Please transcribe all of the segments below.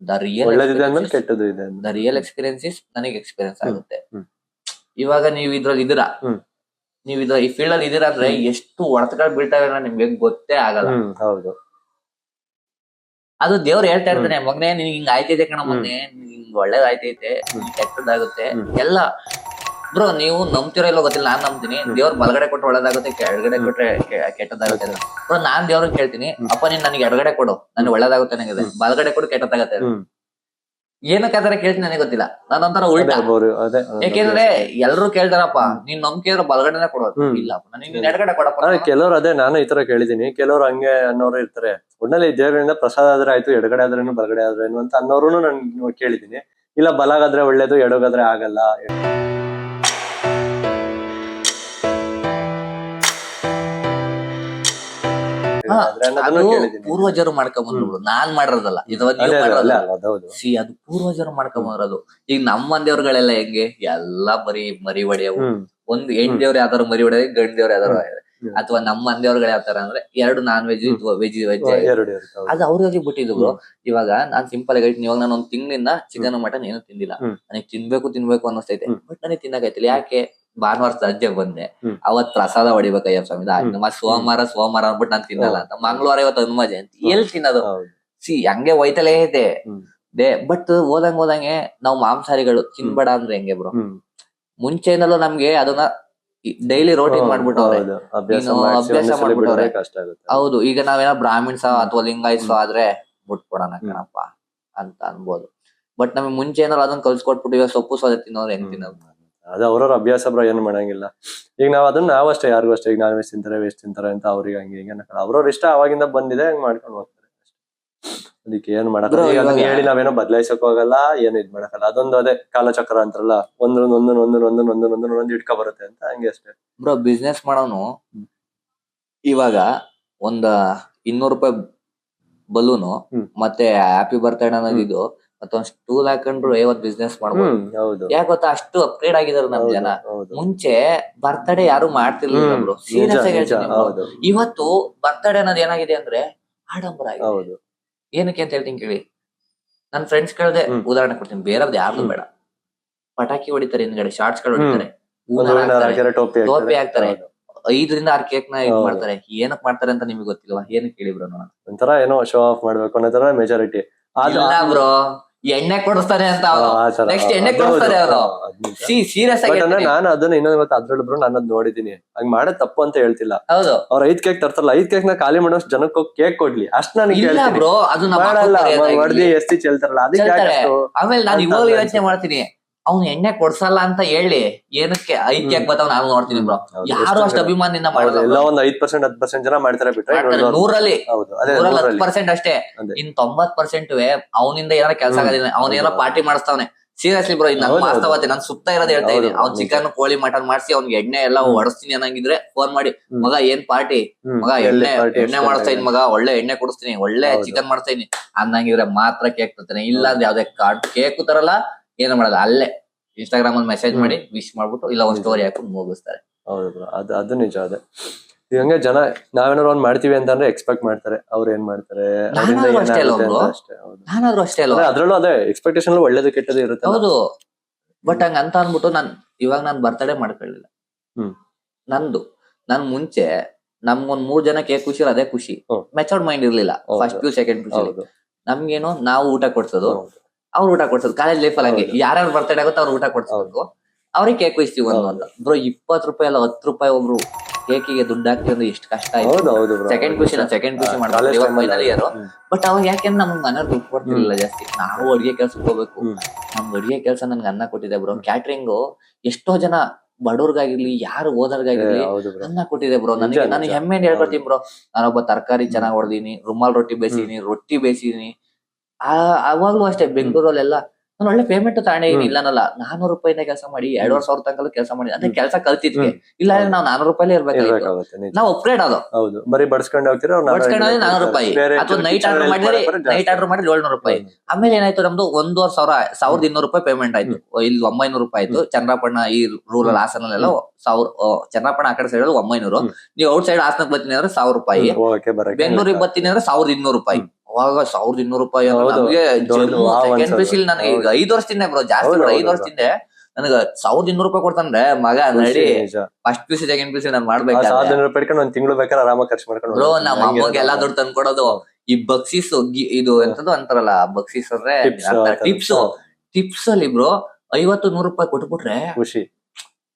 The real experience ನನಗೆ experience ಆಗುತ್ತೆ. ಇವಾಗ ನೀವ್ ಇದ್ರಲ್ಲಿ ಇದೀರಾ, ನೀವ್ ಈ ಫೀಲ್ಡ್ ಅಲ್ಲಿ ಇದೀರಾ ಅಂದ್ರೆ ಎಷ್ಟು ಹೊಡೆತಗಳು ಬೀಳ್ತಾವೆ ನಿಮ್ಗೆ ಗೊತ್ತೇ ಆಗಲ್ಲ. ಹೌದು, ಅದು ದೇವ್ರು ಹೇಳ್ತಾ ಇರ್ತಾನೆ, ಮಗನೇ ನಿನ್ಗೆ ಹಿಂಗ್ ಆಯ್ತೈತೆ ಕಣ, ಮೊನ್ನೆ ಹಿಂಗ್ ಒಳ್ಳೇದಾಯ್ತೈತೆ, ಕೆಟ್ಟದಾಗುತ್ತೆ ಎಲ್ಲ. ಬ್ರೋ ನೀವು ನಂಬ್ತಿರೋ ಇಲ್ಲೋ ಗೊತ್ತಿಲ್ಲ, ನಾನ್ ನಂಬ್ತೀನಿ ದೇವ್ರ ಬಲಗಡೆ ಕೊಟ್ಟು ಒಳ್ಳೇದಾಗುತ್ತೆ, ಎಡಗಡೆ ಕೊಟ್ರೆ ಕೆಟ್ಟದಾಗುತ್ತೆ. ಬ್ರೋ ನಾನ್ ದೇವ್ರಿಗೆ ಕೇಳ್ತೀನಿ, ಅಪ್ಪ ನೀನ್ ನನಗೆ ಎಡಗಡೆ ಕೊಡು, ನನಗೆ ಒಳ್ಳೇದಾಗುತ್ತೆ, ನನಗೆ ಬಲಗಡೆ ಕೊಡು ಕೆಟ್ಟದಾಗತ್ತೆ. ಏನಕ್ಕೆ ಆತರ ಕೇಳ್ತೀನಿ ನನಗೆ ಗೊತ್ತಿಲ್ಲ, ನಾನೊಂಥರ ಉಲ್ಟಾ. ಯಾಕೆಂದ್ರೆ ಎಲ್ರು ಕೇಳ್ತಾರಪ್ಪ ನೀನ್ ನಂಬಿಕೆ ಇದ್ರೆ ಬಲಗಡೆನೆ ಕೊಡೋದು, ಇಲ್ಲ ನೀನ್ ಎಡಗಡೆ ಕೊಡಪ್ಪ. ಕೆಲವ್ರು ಅದೇ ನಾನು ಈ ತರ ಕೇಳಿದೀನಿ, ಕೆಲವ್ರು ಹಂಗೆ ಅನ್ನೋರು ಇರ್ತಾರೆ. ಒಟ್ನಲ್ಲಿ ದೇವರಿಂದ ಪ್ರಸಾದ ಆದ್ರೆ ಆಯ್ತು, ಎಡಗಡೆ ಆದ್ರೇನು ಬಲಗಡೆ ಆದ್ರೇನು ಅಂತ ಅನ್ನೋರು ನಾನು ಕೇಳಿದೀನಿ. ಇಲ್ಲ ಬಲಗಾದ್ರೆ ಒಳ್ಳೇದು, ಎಡಗಾದ್ರೆ ಆಗಲ್ಲ. ಪೂರ್ವಜರು ಮಾಡ್ಕೊಂಡ್ಬಂದ್ರು, ನಾನ್ ಮಾಡಿರೋದಲ್ಲ, ಸಿ ಅದು ಪೂರ್ವಜರು ಮಾಡ್ಕೊಂಡ್ಬರೋದು. ಈಗ ನಮ್ಮ ಮಂದಿಯವ್ರಗಳೆಲ್ಲ ಹೆಂಗೆ ಎಲ್ಲ ಮರಿ ಹೊಡೆಯವು, ಒಂದು ಹೆಣ್ ದೇವ್ರು ಯಾವ್ದಾರು ಮರಿ ಹೊಡೆಯ, ಗಂಡ್ ದೇವ್ರು ಯಾವ್ದಾರು, ಅಥವಾ ನಮ್ಮ ಮಂದಿಯವ್ರಗಳು ಯಾವ್ತಾರ ಅಂದ್ರೆ 2 ನಾನ್ ವೆಜ್ ವೆಜ್ ಅದು ಅವ್ರಿಗೆ ಬಿಟ್ಟಿದ್ರು. ಇವಾಗ ನಾನ್ ಸಿಂಪಲ್ ಆಗಿ ಇವಾಗ ನಾನು ಒಂದ್ ತಿಂಗಳಿಂದ ಚಿಕನ್ ಮಟನ್ ಏನು ತಿಂದಿಲ್ಲ, ನನಗೆ ತಿನ್ಬೇಕು ಅನ್ನಿಸ್ತೈತೆ, ಬಟ್ ನನಗೆ ತಿನ್ನಕೈತಿಲ್ಲ. ಯಾಕೆ? ಭಾನುವಾರ ಸಂಜೆ ಬಂದೆ, ಅವತ್ ಪ್ರಸಾದ ಹೊಡಿಬೇಕಯ್ಯ ಸ್ವಾಮಿ, ಸೋಮವಾರ ಅಂದ್ಬಿಟ್ಟು ನಾನ್ ತಿನ್ನಲ್ಲ ಅಂತ. ಮಂಗಳವಾರ ಇವತ್ತು ಹನುಮ ಜಯಂತಿ, ಎಲ್ಲಿ ತಿನ್ನೋದು? ಹಂಗೆ ಹೋಯ್ತಲೇ ಐತೆ ಬಟ್ ಹೋದಂಗೆ ನಾವು ಮಾಂಸಾರಿಗಳು ತಿನ್ಬೇಡ ಅಂದ್ರೆ ಹೆಂಗೆ ಬ್ರೋ? ಮುಂಚೆನಲ್ಲೂ ನಮ್ಗೆ ಅದನ್ನ ಡೈಲಿ ರೋಟೀನ್ ಮಾಡ್ಬಿಟ್ಟವ್ರೆ, ಅಭ್ಯಾಸ ಮಾಡ್ಬಿಟ್ಟವ್ರೆ. ಹೌದು, ಈಗ ನಾವೇನೋ ಬ್ರಾಹ್ಮಿಣ್ಸ ಅಥವಾ ಲಿಂಗಾಯತ್ಸ ಆದ್ರೆ ಬಿಟ್ಕೊಡೋಣ ಕಣಪ್ಪ ಅಂತ ಅನ್ಬೋದು. ಬಟ್ ನಮಗೆ ಮುಂಚೆ ಏನಾದ್ರು ಅದನ್ನ ಕಲ್ಸ್ಕೊಟ್ಬಿಟ್ಟು ಸೊಪ್ಪು ಸೋದೆ ತಿನ್ನೋರು ಹೆಂಗ್ ತಿನ್ನೋದು? ಅದು ಅವ್ರವ್ರ ಅಭ್ಯಾಸ ಬ್ರೋ, ಏನು ಮಾಡಂಗಿಲ್ಲ. ಈಗ ನಾವಷ್ಟೇ ಯಾರಿಗೂ ಅಷ್ಟೇ, ಈಗ ನಾನ್ ವೆಜ್ ತಿಂತಾರೆ ವೆಜ್ ತಿಂತಾರೆ ಅಂತ ಅವ್ರಿಗೆ ಹಂಗೆ ಹಿಂಗೆ ಅವ್ರವ್ರ ಇಷ್ಟ ಅವಾಗಿಂದ ಬಂದಿದೆ, ಹಂಗ್ ಮಾಡ್ಕೊಂಡು ಹೋಗ್ತಾರೆ. ಅದಕ್ಕೆ ಏನ್ ಮಾಡಲ್ಲ, ಹೇಳಿ ನಾವೇನೋ ಬದಲಾಯಿಸಕ್ ಹೋಗಲ್ಲ, ಏನು ಇದ್ ಮಾಡಕಲ್ಲ. ಅದೊಂದು ಅದೇ ಕಾಲಚಕ್ರ ಅಂತಾರಲ್ಲ, ಒಂದೊಂದು ಇಟ್ಕೊ ಬರುತ್ತೆ ಅಂತ, ಹಂಗೆ ಅಷ್ಟೇ ಬ್ರೋ. ಬಿಸ್ನೆಸ್ ಮಾಡೋನು ಇವಾಗ ಒಂದ್ 200 ರೂಪಾಯಿ ಬಲೂನು ಮತ್ತೆ ಹ್ಯಾಪಿ ಬರ್ತ್ಡೇ ಅನ್ನೋದು ಇದು ಮತ್ತೊಂದ್ ಸ್ಟೂಲ್ ಹಾಕೊಂಡ್ರು 50 ಬಿಸ್ನೆಸ್ ಮಾಡ್ಬೋದು. ಯಾಕೆ ಗೊತ್ತಾ? ಅಷ್ಟು ಅಪ್ಗ್ರೇಡ್ ಆಗಿದಾರೆ ನಮ್ ಜನ. ಮುಂಚೆ ಬರ್ತ್ಡೇ ಯಾರು ಮಾಡ್ತಿರ್ಲಿಲ್ಲ ಬ್ರೋ, ಸೀರಿಯಸ್ ಆಗಿ ಹೇಳ್ತೀನಿ. ಇವತ್ತು ಬರ್ತ್ಡೇ ಅನ್ನೋದು ಏನಾಗಿದೆ ಅಂದ್ರೆ ಆಡಂಬರ ಆಗಿದೆ. ಏನಕ್ಕೆ ಅಂತ ಹೇಳ್ತೀನಿ ಕೇಳಿ. ನನ್ ಫ್ರೆಂಡ್ಸ್ ಗಳದೇ ಉದಾಹರಣೆ ಕೊಡ್ತೀನಿ, ಬೇರೆಯವ್ರದ್ದು ಯಾರ್ದು ಬೇಡ. ಪಟಾಕಿ ಹೊಡಿತಾರೆ, ಹಿಂದ್ಗಡೆ ಶಾರ್ಟ್ಸ್ ಗಳು ಹೊಡಿತಾರೆ, ಟೋಪಿ ಹಾಕ್ತಾರೆ, 5 ರಿಂದ 6 ಕೇಕ್ ನ ಇದ್ ಮಾಡ್ತಾರೆ. ಏನಕ್ ಮಾಡ್ತಾರೆ ಅಂತ ನಿಮ್ಗೆ ಗೊತ್ತಿಲ್ವಾ? ಏನಕ್ಕೆ ಹೇಳಿ ಬ್ರೋ? ಒಂಥರ ಏನೋ ಶೋ ಆಫ್ ಮಾಡ್ಬೇಕು ಅನ್ನೋ ತರ ಮೆಜಾರಿಟಿ. ಬ್ರೋ ಎಣ್ಣೆ ಕೊಡಿಸ್ತಾರೆ ಅಂತ, ನೆಕ್ಸ್ಟ್ ಎಣ್ಣೆ ಕೊಡಿಸ್ತಾರೆ ಅವರು. ಸೀರಿಯಸ್ ಆಗಿ ನಾನು ಅದನ್ನ ಇನ್ನೊಂದು ಗೊತ್ತ, ಅದ್ರಲ್ಲಿ ಬ್ರೋ ನಾನು ಅದ್ ನೋಡಿದೀನಿ. ಹಂಗ್ ಮಾಡೋದ್ ತಪ್ಪು ಅಂತ ಹೇಳ್ತಿಲ್ಲ. ಹೌದು, ಅವ್ರ 5 ಕೇಕ್ ತರ್ತಾರಲ್ಲ, 5 ಕೇಕ್ ನ ಖಾಲಿ ಮಾಡೋ ಜನಕ್ಕೆ ಕೇಕ್ ಕೊಡ್ಲಿ ಅಷ್ಟ್ ನನಗೆ ಬ್ರೋ. ಅದು ಹೊಡೆದಿ ಎಸ್ತಿ ಚೆಲ್ತಾರಲ್ಲ, ಅದಕ್ಕೆ ಆಮೇಲೆ ನಾನು ಇವಾಗ ಯೋಚನೆ ಮಾಡ್ತೀನಿ, ಅವ್ನು ಎಣ್ಣೆ ಕೊಡ್ಸಲ್ಲ ಅಂತ ಹೇಳಿ ಏನಕ್ಕೆ 5 ಕೇಕ್ ಬರ್ತಾವ ನಾನು ನೋಡ್ತೀನಿ ಬ್ರೋ. ಯಾರು ಅಷ್ಟು ಅಭಿಮಾನದಿಂದ ಮಾಡೋದು? ಎಲ್ಲ ಒಂದ್ 5% 10% ಜನ ಮಾಡ್ತಾರೆ ಬಿಟ್ರೆ 100ರಲ್ಲಿ 10% ಅಷ್ಟೇ. ಇನ್ 90% ಅವನಿಂದ ಏನಾರ ಕೆಲಸ ಆಗೋದಿಲ್ಲ, ಅವನೇನೋ ಪಾರ್ಟಿ ಮಾಡಿಸ್ತಾವನೆ. ಸೀರಿಯಸ್ಲಿ ಬ್ರೋ, ಇದು ನನ್ ವಾಸ್ತವತೆ, ನಾನ್ ಸುತ್ತ ಇರೋದು ಹೇಳ್ತಾ ಇದೀನಿ. ಅವ್ನ್ ಚಿಕನ್ ಕೋಳಿ ಮಟನ್ ಮಾಡಿಸಿ ಅವ್ನಿಗೆ ಎಣ್ಣೆ ಎಲ್ಲ ಹೊಡಿಸ್ತೀನಿ ಅನ್ನಂಗಿದ್ರೆ ಫೋನ್ ಮಾಡಿ, ಮಗ ಏನ್ ಪಾರ್ಟಿ, ಮಗ ಎಣ್ಣೆ ಮಾಡಿಸ್ತಾ ಇದ್, ಮಗ ಒಳ್ಳೆ ಎಣ್ಣೆ ಕೊಡಿಸ್ತೀನಿ, ಒಳ್ಳೆ ಚಿಕನ್ ಮಾಡಿಸ್ತಾ ಇದೀನಿ ಅನ್ನಂಗಿದ್ರೆ ಮಾತ್ರ ಕೇಕ್ ತರ್ತಾನೆ. ಇಲ್ಲ ಅಂದ್ರೆ ಯಾವ್ದೇ ಕೇಕ್ ತರಲ್ಲ, ಏನು ಮಾಡಲ್ಲ. ಅಲ್ಲೇ ಇನ್ಸ್ಟಾಗ್ರಾಮ್ ಅಲ್ಲಿ ಮೆಸೇಜ್ ಮಾಡಿ ವಿಶ್ ಮಾಡ್ಬಿಟ್ಟು ಇಲ್ಲ ಒಂದ್ ಸ್ಟೋರಿ ಹಾಕೊಂಡು ಮುಗಿಸ್ತಾರೆ. ಹೌದು ಬ್ರೋ, ಅದು ನಿಜ. ಅದೇ ಹಂಗೆ ಜನ ನಾವೇನಾದ್ರು ಒಂದ್ ಮಾಡ್ತೀವಿ ಅಂತಂದ್ರೆ ಎಕ್ಸ್ಪೆಕ್ಟ್ ಮಾಡ್ತಾರೆ, ಅವ್ರು ಏನ್ ಮಾಡ್ತಾರೆ. ನಾನಾದ್ರೂ ಅಷ್ಟೇ ಅಲ್ವಾ? ಅದ್ರಲ್ಲೂ ಅದೇ ಎಕ್ಸ್ಪೆಕ್ಟೇಷನ್ ಒಳ್ಳೇದು ಕೆಟ್ಟದ್ದು ಇರುತ್ತೆ. ಹೌದು, ಬಟ್ ಹಂಗ ಅಂತ ಅನ್ಬಿಟ್ಟು ನಾನ್ ಬರ್ತಡೇ ಮಾಡ್ಕೊಳ್ಳಿಲ್ಲ. ನನ್ ಮುಂಚೆ ನಮ್ಗೊಂದ್ 3 ಜನ ಕೇಕ್ ಖುಷಿ, ಅದೇ ಖುಷಿ. ಮೆಚೂರ್ಡ್ ಮೈಂಡ್ ಇರ್ಲಿಲ್ಲ. ಫಸ್ಟ್ PU ಸೆಕೆಂಡ್ PU ನಮ್ಗೇನು, ನಾವು ಊಟ ಕೊಡ್ಸೋದು, ಅವ್ರು ಊಟ ಕೊಡ್ಸೋದು. ಕಾಲೇಜ್ ಲೈಫ್ ಅಲ್ಲಿ ಹಂಗೆ, ಯಾರ್ಯಾರು ಬರ್ತಡೇ ಆಗುತ್ತೋ ಅವ್ರು ಊಟ ಕೊಡ್ಸೋದು, ಅವ್ರಿಗೆ ಕೇಕ್ ಇಸ್ತೀವಿ ಅಂತ. ಬ್ರೋ 20 ರೂಪಾಯಿ ಅಲ್ಲ 10 ರೂಪಾಯಿ ಒಬ್ರು ಕೇಕಿಗೆ ದುಡ್ಡು ಹಾಕ್ತಿ ಅಂದ್ರೆ ಎಷ್ಟು ಕಷ್ಟ ಆಯ್ತು. ಸೆಕೆಂಡ್ PU ಮಾಡ್ತಾರೆ. ಬಟ್ ಅವಾಗ ಯಾಕೆಂದ್ರೆ ನಮ್ಗೆ ಮನೇಲಿ ದುಡ್ಡು ಕೊಡ್ತಿರ್ಲಿಲ್ಲ ಜಾಸ್ತಿ. ನಾವು ಅಡ್ಗೆ ಕೆಲ್ಸಕ್ಕೆ ಹೋಗ್ಬೇಕು. ನಮ್ಗೆ ಅಡ್ಗೆ ಕೆಲ್ಸ ನನ್ಗೆ ಅನ್ನ ಕೊಟ್ಟಿದೆ ಬ್ರೋ. ಕ್ಯಾಟ್ರಿಂಗ್ ಎಷ್ಟೋ ಜನ ಬಡವ್ರಿಗಾಗಿರ್ಲಿ, ಯಾರು ಓದೋರ್ಗಾಗಿರ್ಲಿ ಅನ್ನ ಕೊಟ್ಟಿದೆ ಬ್ರೋ. ನನಗೆ ಹೆಮ್ಮೆ ಹೇಳ್ಕೊಡ್ತೀನಿ ಬ್ರೋ. ನಾನೊಬ್ಬ ತರಕಾರಿ ಚೆನ್ನಾಗ್ ಹೊಡ್ದೀನಿ, ರುಮಾಲ್ ರೊಟ್ಟಿ ಬೇಯಿಸಿದೀನಿ, ರೊಟ್ಟಿ ಬೇಯಿಸಿದೀನಿ. ಅವಾಗ್ಲೂ ಅಷ್ಟೇ ಬೆಂಗಳೂರಲ್ಲೆಲ್ಲ ನಾನು ಒಳ್ಳೆ ಪೇಮೆಂಟ್ ತಗೊಂಡಿದ್ದೀನಿ, ಇಲ್ಲ ಅನ್ನಲ್ಲ. 400 ರೂಪಾಯಿನ ಕೆಲಸ ಮಾಡಿ 2,500 ತನಕ ಕೆಲಸ ಮಾಡಿ ಅದೇ ಕೆಲಸ ಕಲ್ತಿದ್ವಿ. ಇಲ್ಲ ಅಂದ್ರೆ ನಾವು 400 ರೂಪಾಯಿ ಇರ್ಬೇಕಾಗಿತ್ತು. ನಾವು ಅಪ್ಗ್ರೇಡ್ ಅದು ಬರೀ ಬಡ್ಸ್ಕೊಂಡು ಹೋಗ್ತೀರಾ, 400 ರೂಪಾಯಿ. ಅಥವಾ ನೈಟ್ ಆರ್ಡರ್ ಮಾಡಿದ್ರೆ 700 ರೂಪಾಯಿ. ಆಮೇಲೆ ಏನಾಯ್ತು, ನಮ್ದು 1,200 ರೂಪಾಯಿ ಪೇಮೆಂಟ್ ಆಯ್ತು. ಇಲ್ಲಿ 900 ರೂಪಾಯಿ ಆಯ್ತು. ಚಂದ್ರಪಣ್ಣ ಈ ರೂರಲ್ ಹಾಸನಲ್ಲೆಲ್ಲ 1000, ಚಂದ್ರಪಣ್ಣ ಆ ಕಡೆ ಸೈಡ್ 900. ನೀವು ಔಟ್ ಸೈಡ್ ಹಾಸನಕ್ಕೆ ಬರ್ತೀನಿ ಅಂದ್ರೆ 1000 ರೂಪಾಯಿ, ಬೆಂಗಳೂರಿಗೆ ಬರ್ತೀನಿ ಅಂದ್ರೆ 1,200 ರೂಪಾಯಿ. ಅವಾಗ 1200 ಹೌದು. ನಮಗೆ ದೊಡ್ಡ ವಾವ್ ಸೆಕೆಂಡ್ ಅನ್ಸೋದು. ಪಿ ನನಗೆ ಈಗ 5 ವರ್ಷದಿಂದ ಬ್ರೋ, ಜಾಸ್ತಿ ಹೌದು, ಬ್ರೋ, ಹೌದು 5 ವರ್ಷದಿಂದ ನನಗ 1200 ಕೊಡ್ತಾನ್ರೆ ಮಗ. ನಡಿ first P C second P C non ಮಾಡ್ಬೇಕಾದ್ರೆ 1500 ಪಡ್ಕೊಂಡು ಒಂದ್ ತಿಂಗಳು ಬೇಕಾದ್ರೆ ಆರಾಮಾಗಿ ಖರ್ಚು ಮಾಡ್ಕೊಂಡು ಬ್ರೋ ಹೋಗ್ತೀನಿ. ನಮ್ಮ ಹಂಗೆ ಅಮ್ಮಗೆ ಎಲ್ಲಾ ಇರೋದು. ದುಡ್ಡು ತಂದ್ಕೊಡೋದು. ಈ ಬಕ್ಸಿಸ್ ಇದು ಎಂತದ್ದು ಅಂತಾರಲ್ಲ, ಬಕ್ಸಿಸ್ ಅಂದ್ರೆ Tips ಆ ತರ. ಟಿಪ್ಸ್ ಅಲ್ಲಿ ಬ್ರೋ 50-100 ಕೊಟ್ಬಿಟ್ರೆ ಖುಷಿ.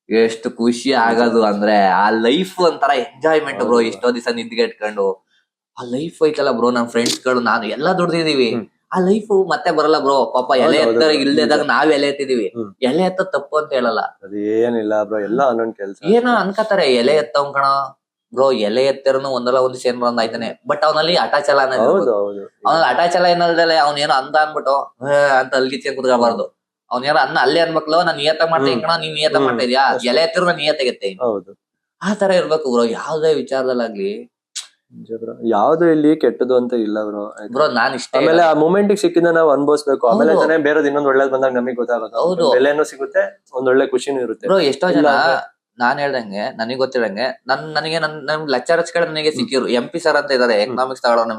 ಎಷ್ಟು ಖುಷಿ ಆಗೋದು ಅಂದ್ರೆ ಆ ಲೈಫ್ ಒಂಥರ ಎಂಜಾಯ್ಮೆಂಟ್ ಬ್ರೋ. ಎಷ್ಟೋ ದಿವಸ ನಿದ್ಗೆಟ್ಕೊಂಡು ಆ ಲೈಫ್ ಐತಲ್ಲ ಬ್ರೋ. ನಮ್ ಫ್ರೆಂಡ್ಸ್ ಗಳು ನಾನು ಎಲ್ಲಾ ದುಡ್ದಿದೀವಿ. ಆ ಲೈಫ್ ಮತ್ತೆ ಬರಲ್ಲ ಬ್ರೋ. ಪಾಪ ಎಲೆ ಎತ್ತ ಇಲ್ದೇದಾಗ ನಾವ್ ಎಲೆ ಎತ್ತಿದೀವಿ. ಎಲೆ ಎತ್ತ ತಪ್ಪು ಅಂತ ಹೇಳಲ್ಲ, ಅದೇನಿಲ್ಲ ಬ್ರೋ, ಎಲ್ಲ ಅನ್ನೊಂದ್ ಕೆಲ್ಸ. ಏನೋ ಅನ್ಕತಾರೆ ಎಲೆ ಎತ್ತವ್ ಕಣ ಬ್ರೋ. ಎಲೆ ಎತ್ತರನು ಒಂದಲ್ಲ ಒಂದು ಸೇನ್ ಒಂದ್ ಆಯ್ತಾನೆ. ಬಟ್ ಅವನಲ್ಲಿ ಅಟಾಚ್ ಅಲ್ಲ ಅನ್ನೋದು. ಹೌದು ಹೌದು. ಅವ್ನಲ್ಲಿ ಅಟಾಚ್ ಅಲ್ಲ ಏನಲ್ದಲೆ ಅವ್ನೇನೋ ಅಂದ ಅನ್ಬಿಟ್ಟು ಅಂತ ಅಲ್ಗಿಚ್ಚೆ ಕುತ್ಕೋಬಾರ್ದು. ಅವ್ನೇನೋ ಅಲ್ಲೇ ಅನ್ಬೇಕಲ್ಲ, ನಾನ್ ನಿಯತ ಮಾಡ್ತಾ ಕಣ, ನೀನ್ ನಿಯತ ಮಾಡ್ತಾ ಇದ್ಯಾ, ಎಲೆ ಎತ್ತಿರ ನಾನ್ ನಿಯತೆಗೆತ್ತೆ. ಹೌದು. ಆ ತರ ಇರ್ಬೇಕು ಬ್ರೋ ಯಾವ್ದೇ ವಿಚಾರದಲ್ಲಾಗ್ಲಿ. ಯಾವ್ದು ಇಲ್ಲಿ ಕೆಟ್ಟದು ಅಂತ ಇಲ್ಲ ಬ್ರೋ. ಬ್ರೋ ನಾನ್ ಇಷ್ಟ ಆಮೇಲೆ ಆ ಮೂಮೆಂಟ್ ಸಿಕ್ಕಿದ ನಾವು ಅನ್ಭವಿಸ್ಬೇಕು. ಆಮೇಲೆ ತಾನೇ ಬೇರೆದ್ ಇನ್ನೊಂದ್ ಒಳ್ಳೇದ್ ಬಂದಾಗ ನಮಗೆ ಗೊತ್ತಾಗುತ್ತೆ. ಬೆಲೆನೂ ಸಿಗುತ್ತೆ, ಒಂದ್ ಒಳ್ಳೆ ಖುಷಿನೂ ಇರುತ್ತೆ. ಬ್ರೋ ಎಷ್ಟೋ ಜನ ನಾನ್ ಹೇಳ್ದಂಗೆ, ನನಗೆ ಗೊತ್ತಿರಂಗೆ ನನಗೆ ನಮ್ ಲೆಕ್ಚರರ್ಸ್ ಕಡೆ ನನಗೆ ಸಿಕ್ಕಿರು. MP ಸರ್ ಅಂತ ಇದಾರೆ, ಎಕನಾಮಿಕ್ಸ್ ತಗೊಳ್ಳೋ ನಮ್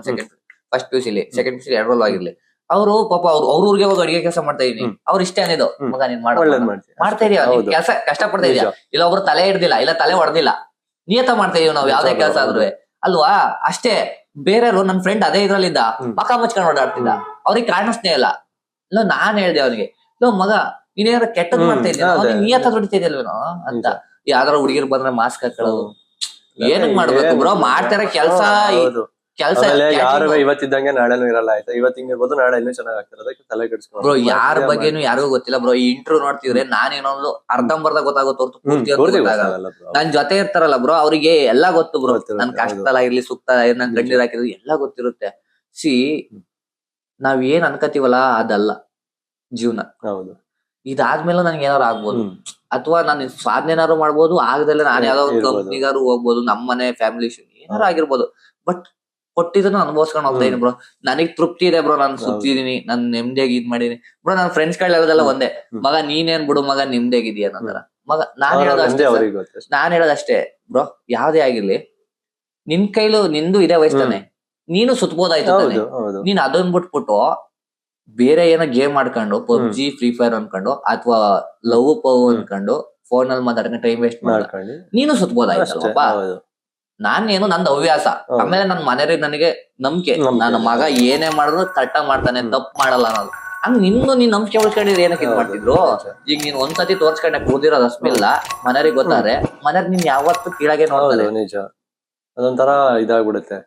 first P U C second P U C 2 roll ಆಗಿರ್ಲಿ. ಅವರು ಪಾಪ ಅವ್ರ ಊರಿಗೆ ಹೋಗಿ ಅಡಿಗೆ ಕೆಲಸ ಮಾಡ್ತಾ ಇದೀನಿ. ಅವ್ರು ಇಷ್ಟೇ ಅನ್ನಿದ್ದು, ಮಗ ನೀನ್ ಮಾಡ್ತಾ ಇದೀಯ, ನೀನ್ ಕೆಲಸ ಕಷ್ಟ ಪಡ್ತಾ ಇದೀಯ, ಇಲ್ಲ ಒಬ್ರು ತಲೆ ಹಿಡ್ದಿಲ್ಲ, ಇಲ್ಲ ತಲೆ ಹೊಡೆದಿಲ್ಲ, ನಿಯತ ಮಾಡ್ತಾ ಇದೀವಿ ನಾವು ಯಾವ್ದೇ ಕೆಲಸ ಆದ್ರೂ ಅಲ್ವಾ. ಅಷ್ಟೇ. ಬೇರೆಯವರು ನನ್ ಫ್ರೆಂಡ್ ಅದೇ ಇದ್ರಲ್ಲಿದ್ದ ಮಕ ಮುಚ್ಕೊಂಡು ಓಡಾಡ್ತಿದ್ದ, ಅವ್ರಿಗೆ ಕಾಣಿಸ್ನೇ ಇಲ್ಲ. ಇಲ್ಲ ನಾನ್ ಹೇಳ್ದೆ ಅವ್ನಿಗೆ, ಇಲ್ಲ ಮಗ ನೀನೇನಾರ ಕೆಟ್ಟದ್ ಮಾಡ್ತಾ ಇದ್ದೀಯ, ನಿಯತ ದುಡಿತಾ ಇದೆಯಲ್ವೇನೋ ಅಂತ. ಯಾವ್ದಾರ ಹುಡುಗಿರ್ ಬಂದ್ರೆ ಮಾಸ್ಕ್ ಹಾಕೊಳ್ಳೋದು, ಏನಕ್ ಮಾಡ್ಬೇಕು ಬ್ರೋ. ಮಾಡ್ತಾರ ಕೆಲ್ಸ. ಯಾರು ಇವತ್ತಿದ್ದಂಗೆ ನಾಳೆನೂ ಇರಲ್ಲ. ಆಯ್ತಾ, ಇವತ್ತು ಹಿಂಗಿರ್ಬೋದು, ನಾಳೆ ಇನ್ನೂ ಚೆನ್ನಾಗ್ ಆಗ್ತಿರೋದು. ತಲೆ ಕೆಡಿಸ್ಕೊಂಡು ಬ್ರೋ ಯಾರ ಬಗ್ಗೆನು ಯಾರಿಗೂ ಗೊತ್ತಿಲ್ಲ ಬ್ರೋ. ಈ ಇಂಟ್ರೂ ನೋಡ್ತಿದ್ರೆ ನಾನೇನೊಂದು ಅರ್ಧಂಬರ್ಧ ಗೊತ್ತಾಗುತ್ತೆ ಹೊರತು ಪೂರ್ತಿ ಗೊತ್ತಾಗಲ್ಲ. ನನ್ ಜೊತೆ ಇರ್ತಾರಲ್ಲ ಬ್ರೋ, ಅವ್ರಿಗೆ ಎಲ್ಲಾ ಗೊತ್ತು ಬ್ರೋ. ನನ್ ಕಷ್ಟದಲ್ಲಾಗಿರ್ಲಿ ಸುಖ ನನ್ ಗಂಡೀರ್ ಹಾಕಿದ್ರು ಎಲ್ಲಾ ಗೊತ್ತಿರುತ್ತೆ. ನಾವ್ ಏನ್ ಅನ್ಕತೀವಲ್ಲ ಅದಲ್ಲ ಜೀವನ. ಹೌದು. ಇದಾದ್ಮೇಲೆ ನನ್ಗೆ ಏನಾರು ಆಗ್ಬೋದು, ಅಥವಾ ನಾನು ಸಾಧನೆನಾರು ಮಾಡ್ಬೋದು, ಆಗದಲ್ಲೇ ನಾನು ಯಾವ್ದೋ ಒಂದು ಕಂಪ್ನಿಗಾರು ಹೋಗ್ಬೋದು, ನಮ್ಮನೆ ಫ್ಯಾಮಿಲಿ ಏನಾರು ಆಗಿರ್ಬೋದು. ಬಟ್ ಕೊಟ್ಟಿದ್ದನ್ನು ಅನುಭವಿಸ್ಕೊಂಡು ಹೋಗ್ತಾ ಇದೀನಿ ಬ್ರೋ. ನನಗ್ ತೃಪ್ತಿ ಇದೆ ಬ್ರೋ. ನಾನು ಸುತ್ತಿದೀನಿ, ನಾನು ನೆಮ್ಮದಿಯಾಗಿ ಇದ್ ಮಾಡಿದೀನಿ ಬ್ರೋ. ನನ್ನ ಫ್ರೆಂಡ್ಸ್ ಹೇಳೋದೆಲ್ಲ ಒಂದೇ, ಮಗ ನೀನೇನ್ ಬಿಡು ಮಗ, ನೆಮ್ಮದಿಯಾಗಿದೀಯ ಅನ್ನೋತರ. ಮಗ ನಾನ್ ಹೇಳೋದಷ್ಟೇ ಬ್ರೋ. ಯಾವ್ದೇ ಆಗಿರ್ಲಿ, ನಿನ್ ಕೈಲು ನಿಂದು ಇದೇ ವಯಸ್ತಾನೆ, ನೀನು ಸುತ್ತಬೋದಾಯ್ತು. ನೀನ್ ಅದನ್ ಬಿಟ್ಬಿಟ್ಟು ಬೇರೆ ಏನೋ ಗೇಮ್ ಆಡ್ಕೊಂಡು, ಪಬ್ಜಿ ಫ್ರೀ ಫೈರ್ ಅನ್ಕೊಂಡು, ಅಥವಾ ಲವ್ ಪವ್ ಅನ್ಕೊಂಡು ಫೋನ್ ಅಲ್ಲಿ ಮಾತಾಡ್ಕೊಂಡು ಟೈಮ್ ವೇಸ್ಟ್ ಮಾಡ್ಕೊಂಡು ನೀನು ಸುತ್ತಬೋದಾಯ್ತಲ್ವಪ್ಪ. ನಾನೇನು ನಂದು ಹವ್ಯಾಸ. ಆಮೇಲೆ ನನ್ ಮನೆಯವ್ರಿಗೆ ನನಗೆ ನಂಬಿಕೆ, ನನ್ನ ಮಗ ಏನೇ ಮಾಡಿದ್ರು ಕರೆಕ್ಟಾಗಿ ಮಾಡ್ತಾನೆ, ತಪ್ಪು ಮಾಡಲ್ಲ ಅನ್ನೋದು. ಹಂಗ ನೀನ್ ನಂಬಿಕೆ ಉಳ್ಕೊಂಡಿದ್ರೆ ಏನಕ್ಕೆ ಇದ್ ಮಾಡ್ತಿದ್ರು. ಈಗ ನೀನ್ ಒಂದ್ಸತಿ ತೋರ್ಸ್ಕೊಂಡೆ ಕೂದಿರೋದು ಅಷ್ಟಿಲ್ಲ, ಮನೆಯವ್ರಿಗೆ ಗೊತ್ತಾದ್ರೆ ಮನೆಯವ್ರು ನೀನ್ ಯಾವತ್ತು ಕೀಳಾಗೆ ನೋಡ್ತಾರೆ. ನಿಜ, ಅದೊಂಥರ ಇದಾಗ್ಬಿಡುತ್ತೆ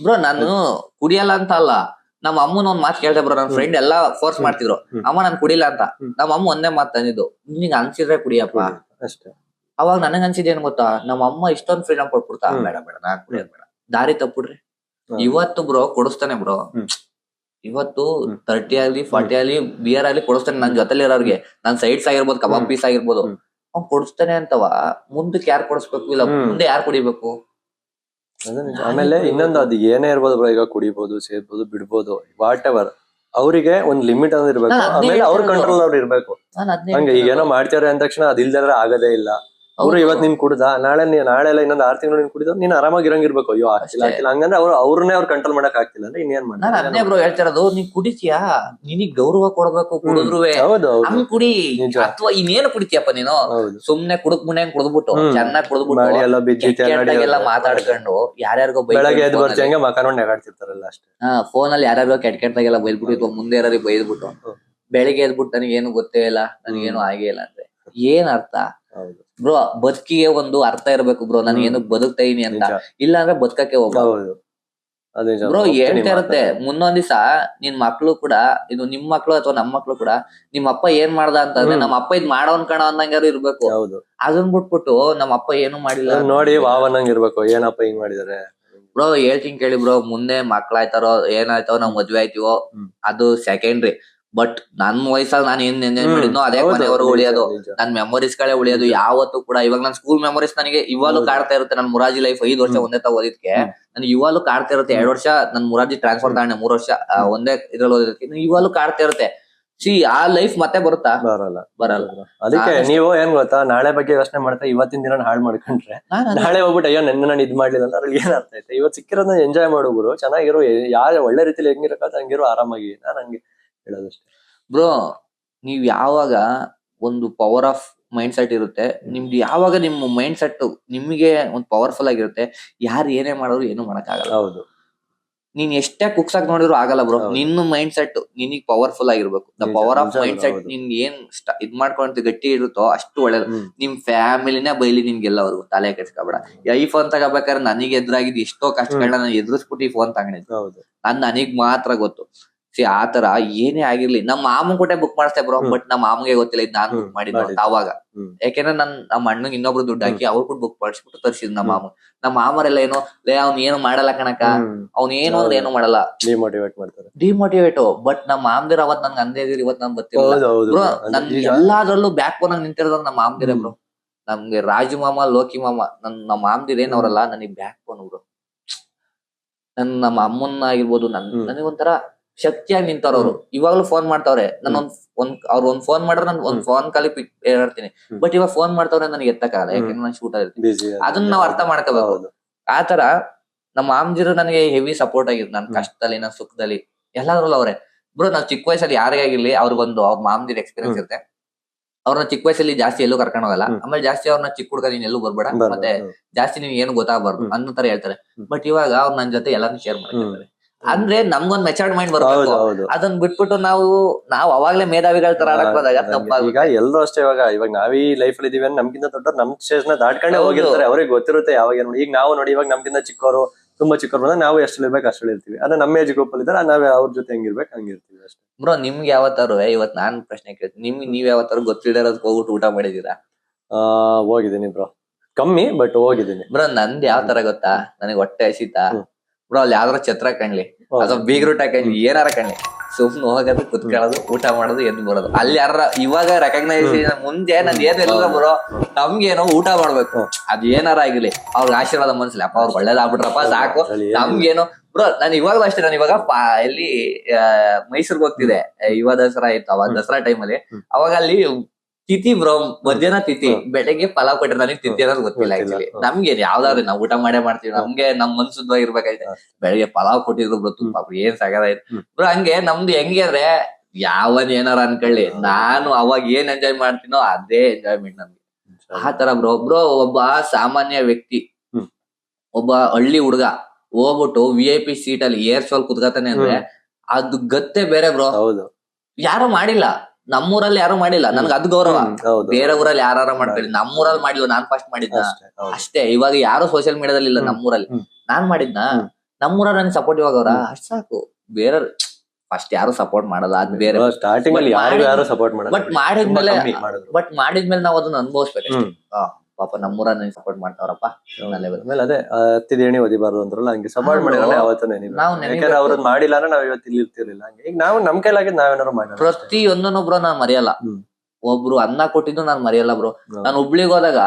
ಬ್ರೋ. ನಾನು ಕುಡಿಯಲ್ಲ ಅಂತ ಅಲ್ಲ, ನಮ್ಮ ಅಮ್ಮನ ಒಂದ್ ಮಾತು ಕೇಳ್ದೆ ಬ್ರೋ. ನನ್ ಫ್ರೆಂಡ್ ಎಲ್ಲಾ ಫೋರ್ಸ್ ಮಾಡ್ತಿದ್ರು, ಅಮ್ಮ ನಾನ್ ಕುಡಿಲ್ಲ ಅಂತ. ನಮ್ಮ ಅಮ್ಮ ಒಂದೇ ಮಾತು ತಂದಿದ್ದು, ನಿಂಗ್ ಅನ್ಸಿದ್ರೆ ಕುಡಿಯಪ್ಪ ಅಷ್ಟೇ. ಅವಾಗ ನನಗ್ ಅನ್ಸಿದ್ ಏನ್ ಗೊತ್ತಾ, ನಮ್ಮ ಅಮ್ಮ ಇಷ್ಟೊಂದ್ ಫ್ರೀಡಮ್ ಕೊಟ್ಬಿಡ್ತಾ, ಬೇಡ ಬೇಡ ನಾನ್ ಕುಡಿಯೋದ್ ಬೇಡ, ದಾರಿ ತಪ್ಪಿಡ್ರಿ. ಇವತ್ತು ಬ್ರೋ ಕೊಡಿಸ್ತಾನೆ ಬ್ರೋ. ಇವತ್ತು 30 ಆಗ್ಲಿ 40 ಆಗ್ಲಿ ಬಿಯರ್ ಆಗ್ಲಿ ಕೊಡಿಸ್ತಾನೆ ನನ್ ಜೊತೆಲಿ ಇರೋರ್ಗೆ. ನನ್ ಸೈಡ್ಸ್ ಆಗಿರ್ಬೋದು, ಕಬಾಬ್ ಪೀಸ್ ಆಗಿರ್ಬೋದು, ಅವ್ನ್ ಕೊಡಿಸ್ತಾನೆ ಅಂತವ. ಮುಂದಕ್ಕೆ ಯಾರು ಕೊಡಿಸ್ಬೇಕು, ಇಲ್ಲ ಮುಂದೆ ಯಾರು ಕುಡಿಬೇಕು. ಆಮೇಲೆ ಇನ್ನೊಂದು, ಅದು ಏನೇ ಇರ್ಬೋದು ಬ್ರೋ, ಈಗ ಕುಡಿಬಹುದು, ಸೇರ್ಬೋದು, ಬಿಡ್ಬೋದು, ವಾಟ್ ಎವರ್, ಅವರಿಗೆ ಒಂದ್ ಲಿಮಿಟ್ ಅನ್ನೋದು ಇರ್ಬೇಕು. ಆಮೇಲೆ ಅವ್ರ ಕಂಟ್ರೋಲ್ ಅವ್ರು ಇರ್ಬೇಕು. ಹಂಗೆ ಈಗ ಏನೋ ಮಾಡ್ತಾರೆ ಅಂದ ತಕ್ಷಣ ಅದಿಲ್ದ್ರೆ ಆಗೋದೇ ಇಲ್ಲ. ಅವ್ರು ಇವತ್ ನೀನ್ ಕುಡ್ದ, ನಾಳೆ ಎಲ್ಲ ಇನ್ನೊಂದ್ 6 ತಿಂಗಳು ನೀನ್ ಕುಡಿದ, ನೀನ್ ಆರಾಮಾಗಿರಂಗಿರ್ಬೇಕು. ಅಯ್ಯೋ ಆಗ್ತಿಲ್ಲ ಹಂಗಂದ್ರೆ ಅವ್ರನ್ನೇ ಅವ್ರು ಕಂಟ್ರೋಲ್ ಮಾಡಕ್ ಆಗ್ತಿಲ್ಲ ಅಂದ್ರೆ ಇನ್ನೇನ್ ಮಾಡ್ತಾರೆ. ನಾನು ಅದನ್ನೇ ಬ್ರೋ ಹೇಳ್ತಿರೋದು, ನೀನ್ ಕುಡಿತೀಯಾ, ನಿನಗ್ ಗೌರವ ಕೊಡ್ಬೇಕು. ಕುಡಿದ್ರುವೆ ಹಂಗ್ ಕುಡಿ, ಅಥವಾ ಇನ್ನೇನು ಕುಡಿತೀಯಪ್ಪ ನೀನು. ಸುಮ್ನೆ ಕುಡುಕ್ ಮುನ್ನೆ ಕುಡಿದ್ಬಿಟ್ಟು ಚೆನ್ನಾಗಿ ಕುಡಿದ್ಬಿಟ್ಟು ಎಲ್ಲ ಮಾತಾಡ್ಕೊಂಡು ಯಾರ್ಯಾರಿಗೋ ಬೆಳಗ್ಗೆ ಎದ್ದು ಬರ್ತಿಯಂಗೆ ಮಕಾನೊಂಡ್ ನೆಗಾಡ್ತಿರ್ತಾರಲ್ಲ ಅಷ್ಟೇ. ಫೋನ್ ಅಲ್ಲಿ ಯಾರ್ಯಾರಿಗೋ ಕೆಟ್ಟದಾಗೆಲ್ಲ ಬೈದ್ಬಿಟ್ಟು, ಮುಂದೆ ಯಾರು ಬೈದ್ಬಿಟ್ಟು, ಬೆಳಿಗ್ಗೆ ಎದ್ಬಿಟ್ಟು ನನಗೇನು ಗೊತ್ತೇ ಇಲ್ಲ, ನನಗೇನು ಆಗೇ ಇಲ್ಲ ಅಂದ್ರೆ ಏನ್ ಅರ್ಥ ಬ್ರೋ. ಬದುಕಿಗೆ ಒಂದು ಅರ್ಥ ಇರ್ಬೇಕು ಬ್ರೋ. ನನಗೇನು ಬದುಕ್ತಾ ಇದೀನಿ ಅಂತ, ಇಲ್ಲ ಅಂದ್ರೆ ಬದುಕಕ್ಕೆ ಹೋಗ್ಬೋದು ಬ್ರೋ. ಹೇಳ್ತಾ ಇರುತ್ತೆ ಮುಂದೊಂದ್ ದಿವಸ ನಿನ್ ಮಕ್ಳು ಕೂಡ, ಇದು ನಿಮ್ ಮಕ್ಳು ಅಥವಾ ನಮ್ ಮಕ್ಳು ಕೂಡ, ನಿಮ್ ಅಪ್ಪ ಏನ್ ಮಾಡ್ದ ಅಂತಂದ್ರೆ ನಮ್ಮ ಅಪ್ಪ ಇದ್ ಮಾಡೋನ್ ಕಣ ಅನ್ನಂಗಾರು ಇರ್ಬೇಕು. ಅದನ್ ಬಿಟ್ಬಿಟ್ಟು ನಮ್ಮ ಅಪ್ಪ ಏನು ಮಾಡಿಲ್ಲ ನೋಡಿ ವಾವನಂಗ್ ಇರ್ಬೇಕು, ಏನಪ್ಪ ಹಿಂಗ್ ಮಾಡಿದಾರೆ ಬ್ರೋ. ಹೇಳ್ತೀನಿ ಕೇಳಿ ಬ್ರೋ, ಮುಂದೆ ಮಕ್ಳಾಯ್ತಾರೋ ಏನಾಯ್ತಾರೋ, ನಾವ್ ಮದ್ವೆ ಆಯ್ತಿವೋ ಅದು ಸೆಕೆಂಡ್ರಿ. ಬಟ್ ನನ್ ವಯಸ್ಸಲ್ಲಿ ನಾನು ಏನ್ ಎಂಜಾಯ್ ಮಾಡಿದ್ನೋ ಅದೇ ಕೊನೆವರೆಗೂ ಉಳಿಯೋದು, ನನ್ ಮೆಮೊರೀಸ್ ಗಳೇ ಉಳಿಯೋದು ಯಾವತ್ತೂ ಕೂಡ. ಇವಾಗ ನನ್ ಸ್ಕೂಲ್ ಮೆಮೊರೀಸ್ ನನಗೆ ಇವಾಗಲೂ ಕಾಡ್ತಾ ಇರುತ್ತೆ. ನನ್ ಮುರಾರ್ಜಿ ಲೈಫ್ 5 ವರ್ಷ ಒಂದೇ ತ ಓದಿದ್ಕೆ ನನ್ಗೆ ಇವಾಗಲೂ ಕಾಡ್ತಾ ಇರುತ್ತೆ. 2 ವರ್ಷ ನನ್ ಮುರಾರ್ಜಿ ಟ್ರಾನ್ಸ್ಫರ್ ತಗೊಂಡೆ, 3 ವರ್ಷ ಒಂದೇ ಇದ್ರಲ್ಲಿ ಓದಿದಕ್ಕೆ ಇವಾಗಲೂ ಕಾಡ್ತಾ ಇರುತ್ತೆ. ಆ ಲೈಫ್ ಮತ್ತೆ ಬರುತ್ತಾ? ಬರಲ್ಲ. ಬರಲ್ಲ. ಅದಕ್ಕೆ ನೀವು ಏನ್ ಗೊತ್ತಾ, ನಾಳೆ ಬಗ್ಗೆ ಯೋಚನೆ ಮಾಡ್ತಾ ಇವತ್ತಿನ ದಿನ ಹಾಳು ಮಾಡ್ಕೊಂಡ್ರೆ ನಾಳೆ ಹೋಗ್ಬಿಟ್ಟು ಅಯ್ಯೋ ನನ್ನ ನಾನು ಇದ್ ಮಾಡ್ಲಿಲ್ಲ ಅಂದ್ರೆ ಅದ್ರಲ್ಲಿ ಏನ್ ಅರ್ಥ ಐತೆ? ಇವತ್ತು ಸಿಕ್ಕಿರೋದನ್ನ ಎಂಜಾಯ್ ಮಾಡೋ ಗುರು, ಚೆನ್ನಾಗಿರೋ, ಯಾರ ಒಳ್ಳೆ ರೀತಿಲಿ ಹೆಂಗಿರಕ ಹಂಗಿರೋ, ಆರಾಮಾಗಿ. ನಾನು ಹಂಗೆ ಹೇಳೋದಷ್ಟೇ ಬ್ರೋ. ನೀವ್ ಯಾವಾಗ ಒಂದು ಪವರ್ ಆಫ್ ಮೈಂಡ್ ಸೆಟ್ ಇರುತ್ತೆ ನಿಮ್ದು, ಯಾವಾಗ ನಿಮ್ಮ ಮೈಂಡ್ ಸೆಟ್ ನಿಮಗೆ ಒಂದು ಪವರ್ಫುಲ್ ಆಗಿರುತ್ತೆ, ಯಾರು ಏನೇ ಮಾಡೋರು ಏನು ಮಾಡಕ್ಕಾಗಲ್ಲ. ಹೌದು. ನೀನ್ ಎಷ್ಟೇ ಕುಕ್ಸಾಕ್ ನೋಡಿದ್ರು ಆಗಲ್ಲ ಬ್ರೋ. ನಿನ್ನ ಮೈಂಡ್ ಸೆಟ್ ನಿನಗ್ ಪವರ್ಫುಲ್ ಆಗಿರ್ಬೇಕು. The power of mind set ನಿನ್ ಏನ್ ಇದ್ ಗಟ್ಟಿ ಇರುತ್ತೋ ಅಷ್ಟು ಒಳ್ಳೇದು. ನಿಮ್ ಫ್ಯಾಮಿಲಿನ ಬೈಲಿ ನಿನ್ಗೆಲ್ಲವರೆಗೂ ತಲೆ ಕೆಡ್ಸ್ಕೊಬೇಡ. ಈ ಫೋನ್ ತಗೋಬೇಕಾದ್ರೆ ನನಗೆ ಎದುರಾಗಿದ್ದು ಎಷ್ಟೋ ಕಷ್ಟಗಳನ್ನ ನಾನು ಎದುರಿಸ್ಬಿಟ್ಟು ಈ ಫೋನ್ ತಗೊಂಡಿದ್ದು. ನನಗ್ ಮಾತ್ರ ಗೊತ್ತು. ಆತರ ಏನೇ ಆಗಿರ್ಲಿ, ನಮ್ಮ ಮಾಮನ್ ಕೊಟ್ಟೆ ಬುಕ್ ಮಾಡಿಸ್ತೇ ಬ್ರೋ. ಬಟ್ ನಮ್ಮ ಮಾಮಗೆ ಗೊತ್ತಿಲ್ಲ ಇದ್ ನಾನ್ ಬುಕ್ ಮಾಡಿದ್ದು ಅವಾಗ. ಯಾಕೆಂದ್ರೆ ನಮ್ಮ ಅಣ್ಣಗ್ ಇನ್ನೊಬ್ರು ದುಡ್ಡು ಹಾಕಿ ಅವ್ರು ಕೂಡ ಬುಕ್ ಮಾಡಿಸ್ಬಿಟ್ಟು ತರ್ಸಿದ್ ನಮ್ಮ ಮಾಮರೆಲ್ಲ ಏನೋ ಅವ್ನ್ ಏನು ಮಾಡಲ್ಲ ಕಣಕ, ಅವ್ನ್ ಏನು ಅಂದ್ರೆ ಏನು ಮಾಡಲ್ಲ, ಡಿಮೋಟಿವೇಟ್. ಬಟ್ ನಮ್ಮ ಮಾಮದಿರ ಅವತ್ ನನ್ಗೆ ಅಂದೇ ಇದೀರಿ, ಇವತ್ ನನ್ ಬರ್ತಿಲ್ಲ ಬ್ರೋ. ನನ್ ಎಲ್ಲಾದ್ರಲ್ಲೂ ಬ್ಯಾಕ್ ಬೋನ್ ನಿಂತಿರೋದ್ರ ನಮ್ಮ ಮಾಮದಿರೇ ಬ್ರೋ. ನಮ್ಗೆ ರಾಜು ಮಾಮ, ಲೋಕಿ ಮಾಮ, ನಮ್ಮ ಮಾಮದಿರ ಏನವ್ರಲ್ಲ ನನಗ್ ಬ್ಯಾಕ್ ಬೋನ್ ಬ್ರೋ. ನಮ್ಮ ಅಮ್ಮನ್ನ ಆಗಿರ್ಬೋದು, ನನಗೊಂಥರ ಶಕ್ತಿಯಾಗಿ ನಿಂತವ್ರವ್ರು. ಇವಾಗ್ಲೂ ಫೋನ್ ಮಾಡ್ತಾವ್ರೆ. ನಾನು ಅವ್ರ ಒಂದ್ ಫೋನ್ ಮಾಡಿದ್ರೆ ನಾನು ಒಂದ್ ಫೋನ್ ಕಾಲಿ ಹೇಳ್ತೀನಿ. ಬಟ್ ಇವಾಗ ಫೋನ್ ಮಾಡ್ತಾವ್ರೆ ನನಗೆ ಎತ್ತಕ್ಕಾಗಲ್ಲ, ಯಾಕಂದ್ರೆ ನಾನು ಶೂಟ್ ಆಗಿರ್ತೀನಿ. ಅದನ್ನ ನಾವ್ ಅರ್ಥ ಮಾಡ್ಕೋಬೇಕು. ಆತರ ನಮ್ಮ ಮಾಮಜಿರು ನನಗೆ ಹೆವಿ ಸಪೋರ್ಟ್ ಆಗಿದ್ರು. ನನ್ ಕಷ್ಟದಲ್ಲಿ, ನನ್ ಸುಖದಲ್ಲಿ, ಎಲ್ಲಾದ್ರಲ್ಲೂ ಅವ್ರೆ ಬ್ರೋ. ನಾವ್ ಚಿಕ್ಕ ವಯಸ್ಸಲ್ಲಿ ಯಾರಿಗಾಗಿರ್ಲಿ ಅವ್ರಿಗೊಂದು ಅವ್ರ ಮಾಮದಿರ ಎಕ್ಸ್ಪೀರಿಯನ್ಸ್ ಇರುತ್ತೆ. ಅವ್ರನ್ನ ಚಿಕ್ಕ ವಯಸ್ಸಲ್ಲಿ ಜಾಸ್ತಿ ಎಲ್ಲೂ ಕರ್ಕೊಂಡು ಹೋಗಲ್ಲ. ಆಮೇಲೆ ಜಾಸ್ತಿ ಅವ್ರನ್ನ ಚಿಕ್ಕ ಹುಡುಗ ನೀನ್ ಎಲ್ಲೂ ಬರ್ಬೇಡ, ಮತ್ತೆ ಜಾಸ್ತಿ ನೀವ್ ಏನು ಗೊತ್ತಾಗಬಾರ್ದು ಅನ್ನೋ ತರ ಹೇಳ್ತಾರೆ. ಬಟ್ ಇವಾಗ ಅವ್ರು ನನ್ ಜೊತೆ ಎಲ್ಲಾನು ಶೇರ್ ಮಾಡ್ತಾರೆ. ಅಂದ್ರೆ ನಮ್ಗೊಂದ್ ಮೆಚರ್ಡ್ ಮೈಂಡ್ ಬರ್ಬೇಕು. ಅದನ್ನ ಬಿಟ್ಬಿಟ್ಟು ನಾವು ಅವಾಗ್ಲೇ ಮೇಧಾವಿಗಳ ತರ ಆಡಕ್ ಹೋದಾಗ ತಪ್ಪಾಗ. ಈಗ ಎಲ್ಲರೂ ಅಷ್ಟೇ. ಇವಾಗ ನಾವೀ ಲೈಫ್ ಅಲ್ಲಿ ಇದೀವಿ, ನಮ್ಗಿಂತ ದೊಡ್ಡವ್ರು ನಮ್ ಸ್ಟೇಜ್ ನ ದಾಟ್ಕೊಂಡೆ ಹೋಗಿರ್ತಾರೆ. ಅವ್ರಿಗೆ ಗೊತ್ತಿರುತ್ತೆ ಯಾವಾಗ ಏನ್. ಈಗ ನಾವು ನೋಡಿ, ಇವಾಗ ನಮ್ಗಿಂತ ಚಿಕ್ಕವರು, ತುಂಬಾ ಚಿಕ್ಕವ್ರು ಬಂದ್ರೆ ನಾವು ಎಷ್ಟು ಇರ್ಬೇಕು ಅಷ್ಟು ಇರ್ತೀವಿ. ಅದೇ ನಮ್ಮ ಏಜ್ ಗ್ರೂಪ್ ಅಲ್ಲಿ ಇದ್ರೆ ನಾವೇ ಅವ್ರ ಜೊತೆ ಹೆಂಗಿರ್ಬೇಕು ಹಂಗಿರ್ತೀವಿ ಅಷ್ಟೇ. ಬ್ರೋ ನಿಮ್ಗೆ ಯಾವತ್ತಾರು, ಇವತ್ ನಾನ್ ಪ್ರಶ್ನೆ ಕೇಳ್ತೀನಿ, ನೀವ್ ಯಾವತ್ತಾರು ಗೊತ್ತಿರೋದ್ ಹೋಗ್ಬಿಟ್ಟು ಊಟ ಮಾಡಿದೀರಾ? ಹೋಗಿದ್ದೀನಿ ಬ್ರೋ, ಕಮ್ಮಿ ಬಟ್ ಹೋಗಿದ್ದೀನಿ ಬ್ರೋ. ನಂದ್ ಯಾವ ತರ ಗೊತ್ತಾ, ನನಗೆ ಹೊಟ್ಟೆ ಹಸಿತಾ ಬ್ರೋ, ಅಲ್ಲಿ ಯಾವ್ದಾರ ಛತ್ರ ಕಾಣ್ಲಿ ಅಥವಾ ಬೀಗ್ರೂಟ ಕಾಣ್ಲಿ, ಏನಾರ ಕಾಣ್ಲಿ, ಸುಮ್ನೆ ಹೋಗೋದು, ಕುತ್ಕೊಳ್ಳೋದು, ಊಟ ಮಾಡೋದು, ಎದ್ದು ಬರೋದು. ಅಲ್ಲಿ ಯಾರ ಇವಾಗ ರೆಕಗ್ನೈಸ್, ಮುಂದೆ ನನ್ ಏನಿಲ್ಲ ಬ್ರೋ, ನಮ್ಗೇನೋ ಊಟ ಮಾಡ್ಬೇಕು, ಅದ್ ಏನಾರ ಆಗಿರ್ಲಿ, ಅವ್ರಿಗೆ ಆಶೀರ್ವಾದ ಮನ್ಸಲಿ, ಅಪ್ಪ ಅವ್ರು ಒಳ್ಳೇದಾಗ್ಬಿಟ್ರಪ್ಪ ಸಾಕು, ನಮ್ಗೇನು ಬ್ರೋ. ನಾನು ಇವಾಗ್ಲೂ ಅಷ್ಟೇ. ನಾನು ಇವಾಗ ಎಲ್ಲಿ ಮೈಸೂರ್ಗೆ ಹೋಗ್ತಿದೆ, ಯುವ ದಸರಾ ಇತ್ತು ಅವಾಗ, ದಸರಾ ಟೈಮಲ್ಲಿ. ಅವಾಗ ಅಲ್ಲಿ ತಿಥಿ ಬ್ರೋ, ಮಧ್ಯಾಹ್ನ ತಿಥಿ, ಬೆಳಗ್ಗೆ ಪಲಾವ್ ಕೊಟ್ರೆ ನನಗೆ ತಿಥಿ ಅನ್ನೋದು ಗೊತ್ತಿಲ್ಲ ಆಕ್ಚುಲಿ. ನಮ್ಗೆ ಯಾವ್ದಾದ್ರು ನಾವು ಊಟ ಮಾಡೇ ಮಾಡ್ತೀವಿ, ನಮ್ಗೆ ನಮ್ ಮನ್ಸುದ್ವಾಗಿ ಇರ್ಬೇಕಾಯ್ತೆ. ಬೆಳಗ್ಗೆ ಪಲಾವ್ ಕೊಟ್ಟಿದ್ರು ಬ್ರೋ, ತುಪ್ಪ ಏನ್ ಸಾಕಾಯ್ತು ಬ್ರೋ. ಹಂಗೆ ನಮ್ದು ಹೆಂಗೆ ಅಂದ್ರೆ, ಯಾವನ್ ಏನಾರ ಅನ್ಕೊಳ್ಳಿ, ನಾನು ಅವಾಗ ಏನ್ ಎಂಜಾಯ್ ಮಾಡ್ತೀನೋ ಅದೇ ಎಂಜಾಯ್ಮೆಂಟ್ ನಮ್ಗೆ. ಆ ತರ ಬ್ರೋ. ಒಬ್ಬ ಸಾಮಾನ್ಯ ವ್ಯಕ್ತಿ, ಒಬ್ಬ ಹಳ್ಳಿ ಹುಡುಗ ಹೋಗ್ಬಿಟ್ಟು VIP ಸೀಟ್ ಅಲ್ಲಿ ಏರ್ ಶೋಲ್ ಕುತ್ಕತಾನೆ ಅಂದ್ರೆ ಅದು ಗತ್ತೆ ಬೇರೆ ಬ್ರೋ. ಯಾರು ಮಾಡಿಲ್ಲ, ನಮ್ಮೂರಲ್ಲಿ ಯಾರು ಮಾಡಿಲ್ಲ. ನನ್ಗೆ ಅದು ಗೌರವ. ಬೇರೆ ಊರಲ್ಲಿ ಯಾರು ಮಾಡ್ಕೊಳ್ಳಿ, ನಮ್ಮೂರಲ್ಲಿ ಮಾಡಿಲ್ಲ, ನಾನ್ ಫಸ್ಟ್ ಮಾಡಿದ್ನ ಅಷ್ಟೇ. ಇವಾಗ ಯಾರು ಸೋಷಿಯಲ್ ಮೀಡಿಯಾದಲ್ಲಿ ಇಲ್ಲ ನಮ್ಮೂರಲ್ಲಿ, ನಾನ್ ಮಾಡಿದ್ನ. ನಮ್ಮೂರಲ್ಲಿ ನನ್ ಸಪೋರ್ಟ್ ಇವಾಗ ಅವ್ರ ಅಷ್ಟ್ ಸಾಕು. ಬೇರೆ ಫಸ್ಟ್ ಯಾರು ಸಪೋರ್ಟ್ ಮಾಡಲ್ಲ, ಅದ್ ಬೇರೆ. ಬಟ್ ಮಾಡಿದ್ಮೇಲೆ ನಾವ್ ಅದನ್ನ ಅನುಭವಿಸ್ಬೇಕು. ಪಾಪ ನಮ್ಮೂರ ನನ್ ಸಪೋರ್ಟ್ ಮಾಡ್ತಾವ್ರಪ್ಪ. ಅದೇ ಹತ್ತಿದೇಣಿ ಓದಿಬಾರ್ದು ಅಂದ್ರಲ್ಲ, ಹಂಗೆ ಸಪೋರ್ಟ್ ಮಾಡಿರಲ್ಲ ಯಾವತ್ತೂ. ಯಾಕಂದ್ರೆ ಅವ್ರನ್ನ ಮಾಡಿಲ್ಲ ಅಂದ್ರೆ ನಾವ್ ಇವತ್ತು ಇಲ್ಲಿ ಇರ್ತಿರ್ಲಿಲ್ಲ. ಈಗ ನಾವು ನಮ್ ಕೈಲಾಗಿದ್ ನಾವೇನಾರು ಮಾಡಿ ಪ್ರತಿಯೊಂದನ್ನು ಬ್ರೋ ನಾನ್ ಮರೆಯಲ್ಲ. ಒಬ್ರು ಅನ್ನ ಕೊಟ್ಟಿದ್ದು ನಾನ್ ಮರೆಯಲ್ಲ ಬ್ರೋ. ನಾನು ಹುಬ್ಳಿಗ್ ಹೋದಾಗ